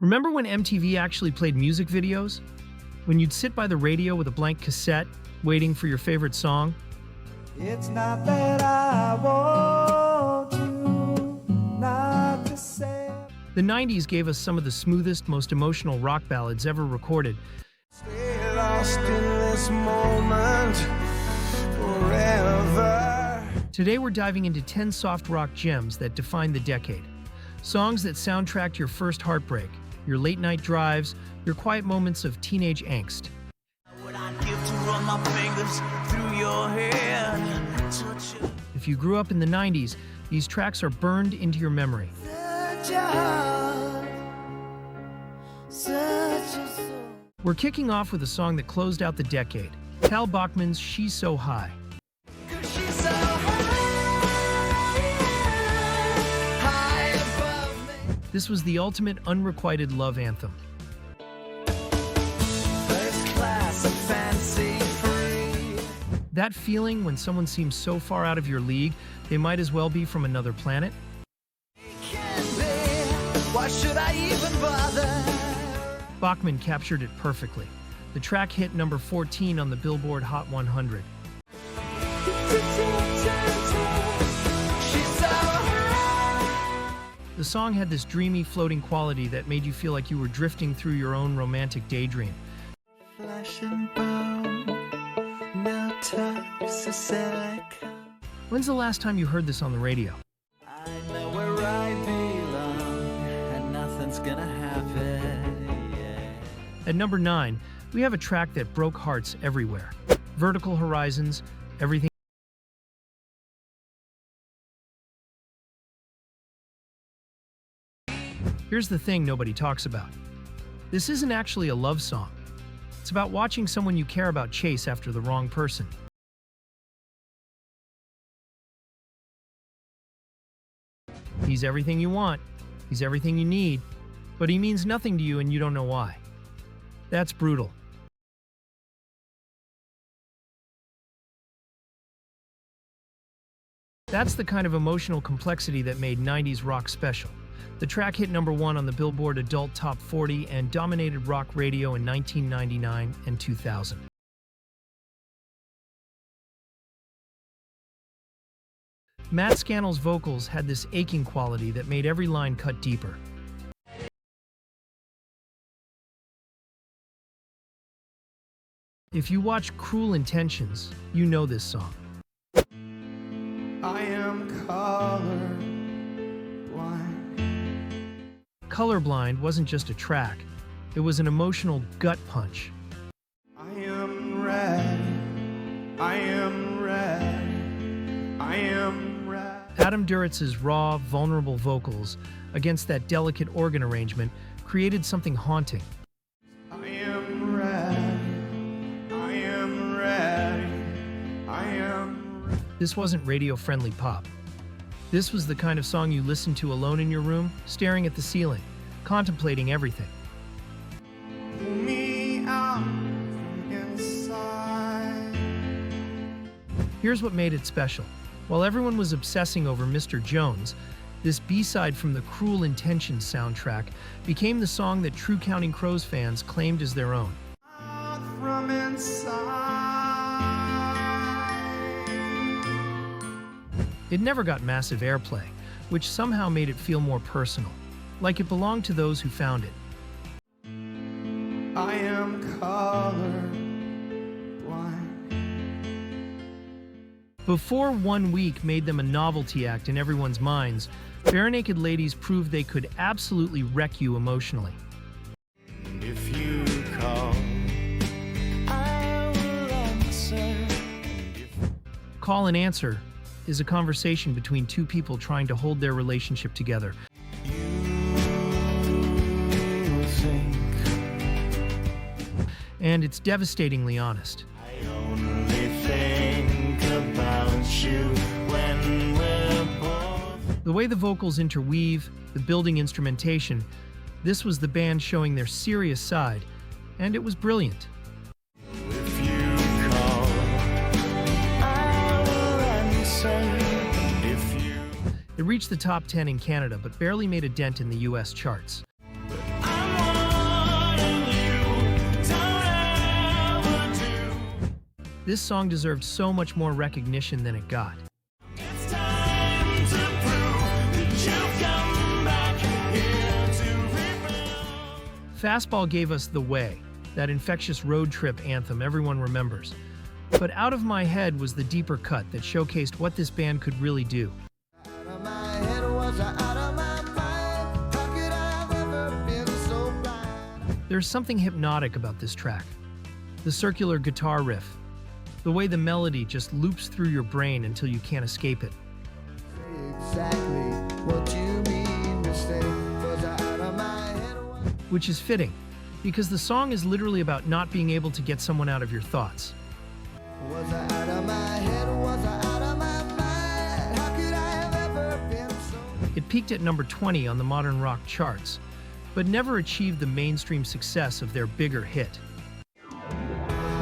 Remember when MTV actually played music videos? When you'd sit by the radio with a blank cassette, waiting for your favorite song? It's not that I want you not to say. The 90s gave us some of the smoothest, most emotional rock ballads ever recorded. Stay lost in this moment forever. Today we're diving into 10 soft rock gems that define the decade. Songs that soundtracked your first heartbreak, your late-night drives, your quiet moments of teenage angst. If you grew up in the 90s, these tracks are burned into your memory. We're kicking off with a song that closed out the decade, Tal Bachman's She's So High. This was the ultimate unrequited love anthem. That feeling when someone seems so far out of your league, they might as well be from another planet. Why should I even bother? Bachman captured it perfectly. The track hit number 14 on the Billboard Hot 100. The song had this dreamy, floating quality that made you feel like you were drifting through your own romantic daydream. When's the last time you heard this on the radio? I know where I belong, and nothing's gonna happen. Yeah. At number 9, we have a track that broke hearts everywhere. Vertical Horizons, Everything. Here's the thing nobody talks about. This isn't actually a love song. It's about watching someone you care about chase after the wrong person. He's everything you want, he's everything you need, but he means nothing to you and you don't know why. That's brutal. That's the kind of emotional complexity that made 90s rock special. The track hit number 1 on the Billboard Adult Top 40 and dominated rock radio in 1999 and 2000. Matt Scannell's vocals had this aching quality that made every line cut deeper. If you watch Cruel Intentions, you know this song. I am colorblind. Colorblind wasn't just a track, it was an emotional gut punch. I am red. I am red. I am red. Adam Duritz's raw, vulnerable vocals against that delicate organ arrangement created something haunting. I am red. I am red. I am red. This wasn't radio-friendly pop. This was the kind of song you listened to alone in your room, staring at the ceiling, contemplating everything. Pull me out from inside. Here's what made it special. While everyone was obsessing over Mr. Jones, this B-side from the Cruel Intentions soundtrack became the song that true Counting Crows fans claimed as their own. Out from inside. It never got massive airplay, which somehow made it feel more personal, like it belonged to those who found it. I am colorblind. Before 1 week made them a novelty act in everyone's minds, Barenaked Ladies proved they could absolutely wreck you emotionally. If you call, I will answer. Call and Answer is a conversation between two people trying to hold their relationship together. And it's devastatingly honest. I only think about you when we're both. The way the vocals interweave, the building instrumentation, this was the band showing their serious side, and it was brilliant. If you call, I will answer. If you It reached the top 10 in Canada, but barely made a dent in the US charts. I'm This song deserved so much more recognition than it got. It's time to prove that you've come back here to rebuild. FASTBALL gave us The Way, that infectious road trip anthem everyone remembers. But Out of My Head was the deeper cut that showcased what this band could really do. Out of my head was I out of my mind? How could I have ever been so blind? There's something hypnotic about this track. The circular guitar riff, the way the melody just loops through your brain until you can't escape it. Exactly what you mean to say. Was I out of my head? Which is fitting, because the song is literally about not being able to get someone out of your thoughts. Was I out of my head? Was I out of my mind? How could I have ever been so? It peaked at number 20 on the modern rock charts, but never achieved the mainstream success of their bigger hit.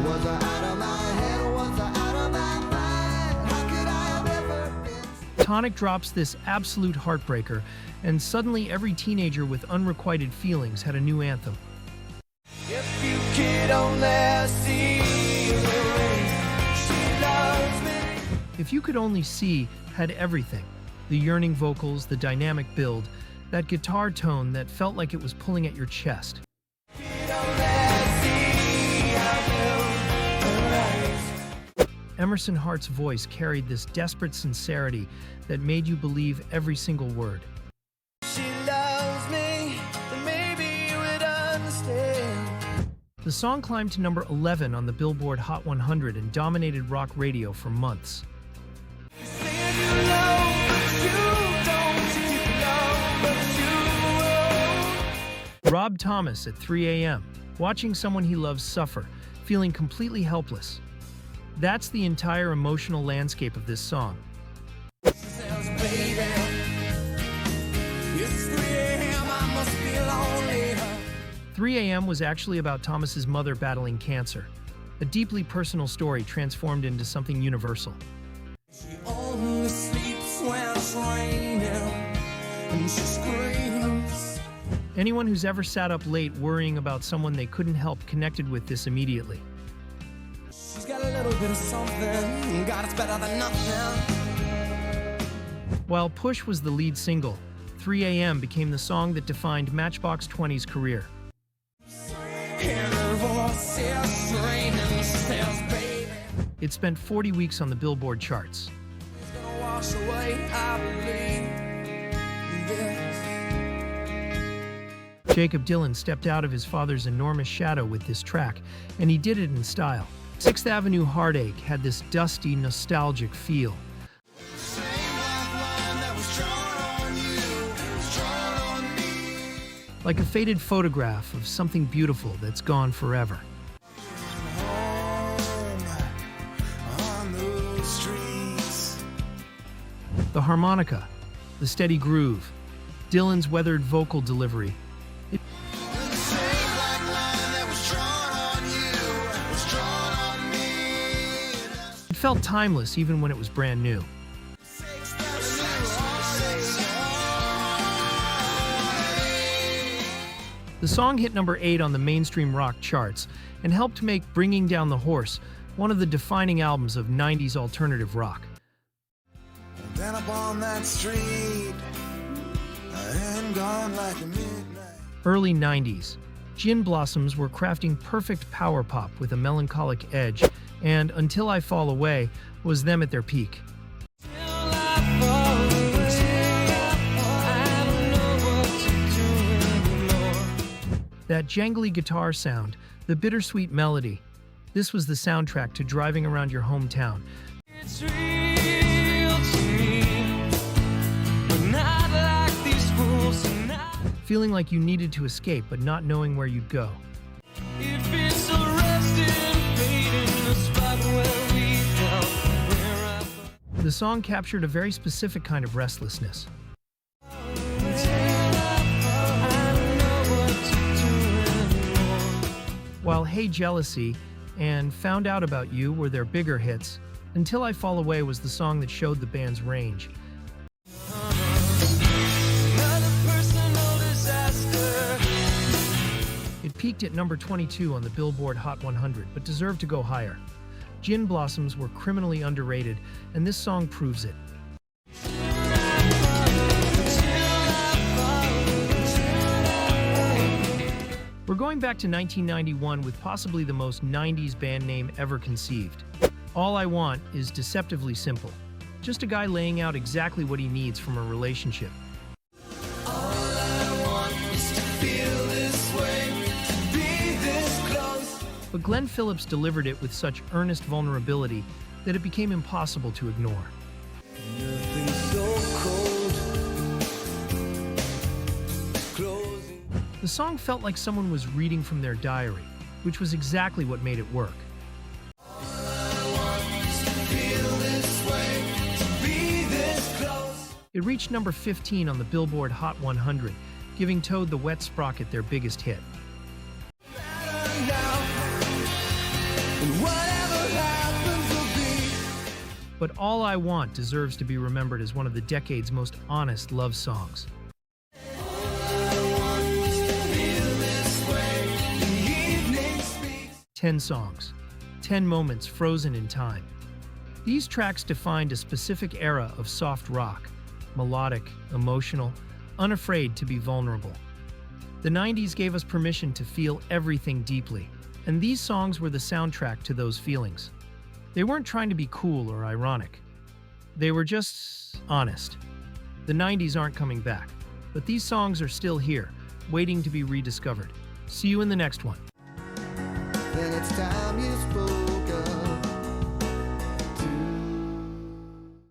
Was I out of my head? Was I out of my mind? How could I have ever been so? TONIC drops this absolute heartbreaker, and suddenly every teenager with unrequited feelings had a new anthem. If you could only see the way she loves me. If You Could Only See had everything. The yearning vocals, the dynamic build, that guitar tone that felt like it was pulling at your chest. Emerson Hart's voice carried this desperate sincerity that made you believe every single word. She loves me, then maybe you would understand. The song climbed to number 11 on the Billboard Hot 100 and dominated rock radio for months. You say you love, but you don't. You love, but you won't. Rob Thomas at 3 a.m., watching someone he loves suffer, feeling completely helpless. That's the entire emotional landscape of this song. She says, baby, it's 3 a.m., I must be lonely. 3 a.m. was actually about Thomas's mother battling cancer, a deeply personal story transformed into something universal. She only sleeps when it's raining, and she screams. Anyone who's ever sat up late worrying about someone they couldn't help connected with this immediately. She's got a little bit of something, God, it's better than nothing. While Push was the lead single, 3 a.m. became the song that defined Matchbox 20's career. Hear her voice is straining, she says, baby, It spent 40 weeks on the Billboard charts. it's gonna wash away, I believe this. Jakob Dylan stepped out of his father's enormous shadow with this track, and he did it in style. 6th Avenue Heartache had this dusty, nostalgic feel. Like a faded photograph of something beautiful that's gone forever. The harmonica, the steady groove, Dylan's weathered vocal delivery. It felt timeless even when it was brand new. The song hit number 8 on the mainstream rock charts and helped make Bringing Down the Horse one of the defining albums of 90s alternative rock. Then up on that street, and gone like a midnight. Early 90s, Gin Blossoms were crafting perfect power pop with a melancholic edge, and Until I Fall Away was them at their peak. That jangly guitar sound, the bittersweet melody, this was the soundtrack to driving around your hometown. It's real to me, but not like these fools tonight. Feeling like you needed to escape but not knowing where you'd go. If it's arrested, fading the spot where we felt, where I felt. The song captured a very specific kind of restlessness. While Hey Jealousy and Found Out About You were their bigger hits, Until I Fall Away was the song that showed the band's range. It peaked at number 22 on the Billboard Hot 100, but deserved to go higher. Gin blossoms were criminally underrated, and this song proves it. We're going back to 1991 with possibly the most 90s band name ever conceived. All I Want is deceptively simple. Just a guy laying out exactly what he needs from a relationship. But Glenn Phillips delivered it with such earnest vulnerability that it became impossible to ignore. The song felt like someone was reading from their diary, which was exactly what made it work. It reached number 15 on the Billboard Hot 100, giving Toad the Wet Sprocket their biggest hit. But All I Want deserves to be remembered as one of the decade's most honest love songs. Ten songs, 10 moments frozen in time. These tracks defined a specific era of soft rock, melodic, emotional, unafraid to be vulnerable. The 90s gave us permission to feel everything deeply, and these songs were the soundtrack to those feelings. They weren't trying to be cool or ironic. They were just honest. The 90s aren't coming back, but these songs are still here, waiting to be rediscovered. See you in the next one. Then it's time you spoke.